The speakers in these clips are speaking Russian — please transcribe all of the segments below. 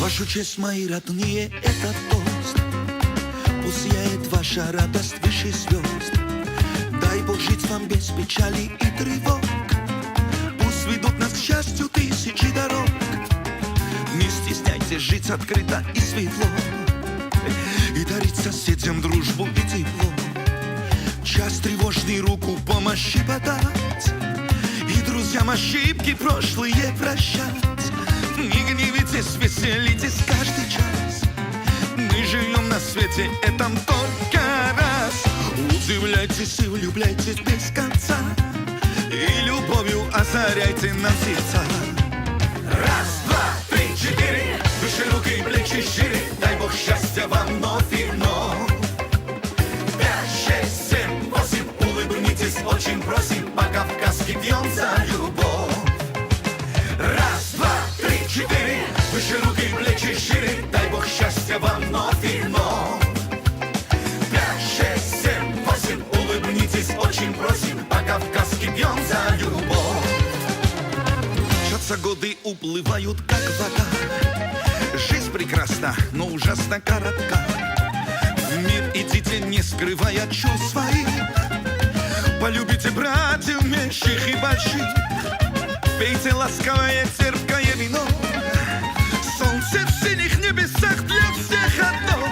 Вашу честь, мои родные, это тост. Пусть сияет ваша радость выше звезд. Дай Бог жить вам без печали и тревог. Пусть ведут нас к счастью тысячи дорог. Не стесняйтесь жить открыто и светло, и дарить соседям дружбу и тепло. Час тревожный руку помощи подать, и друзьям ошибки прошлые прощать. Не гневитесь, веселитесь каждый час. Мы живем на свете этом только раз. Удивляйтесь и влюбляйтесь без конца, и любовью озаряйте нам сердца. Раз, два, три, четыре, выше руки, плечи шире. Дай Бог счастья вам вновь и вновь. 5, 6, 7, 8, улыбнитесь, очень просим, по-кавказски пьем за любовь. Раз, два, три, четыре, выше руки, плечи шире. Дай Бог счастья вам вновь и вновь. 5, 6, 7, 8, улыбнитесь, очень просим, по-кавказски пьем за любовь. Мчатся годы, уплывают как вода. Жизнь прекрасна, но ужасно коротка. В мир идите, не скрывая чувств своих. Полюбите братьев меньших и больших. Пейте ласковое, терпкое вино. Солнце в синих небесах для всех одно.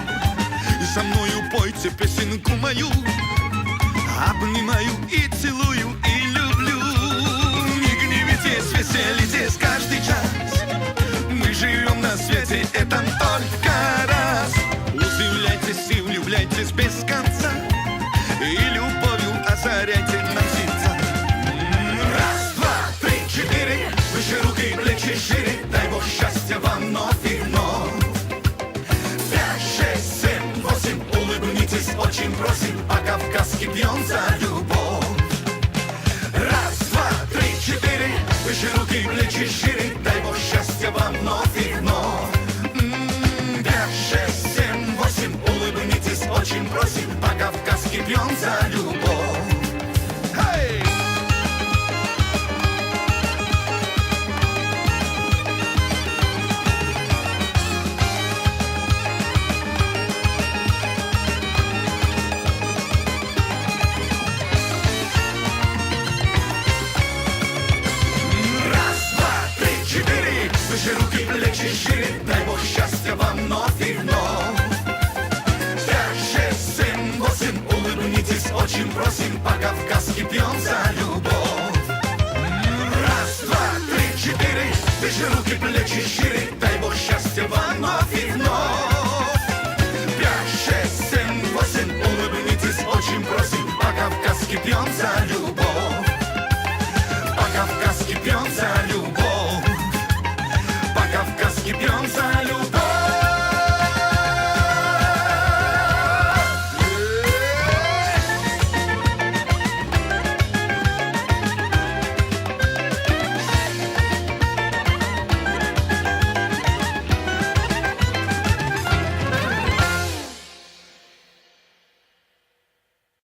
И со мною пойте песенку мою. Обнимаю и целую, и люблю. Не гневитесь, веселитесь каждый час. Мы живем на свете этом только раз. Удивляйтесь и влюбляйтесь без конца, и любовью озаряйте нам сердца. Раз, два, три, четыре, выше руки, плечи шире. Дай Бог счастья вам вновь и вновь. 5, 6, 7, 8, улыбнитесь, очень просим, по-кавказски пьем за любовь. Раз, два, три, четыре, выше руки, плечи шире. Дай Бог счастья вам вновь и вновь. 5, 6, 7, 8, улыбнитесь, очень просим, по-кавказски пьем за любовь. Hey! Выше руки, плечи шире. Дай Бог счастья вам вновь и вновь. 5, 6, 7, 8, улыбнитесь, очень просим, по-кавказски пьем за любовь. Раз, два, три, четыре, выше руки, плечи шире. Дай Бог счастья вам вновь и вновь. 5, 6, 7, 8, улыбнитесь, очень просим, по-кавказски пьем за любовь. По-кавказски пьем за любовь.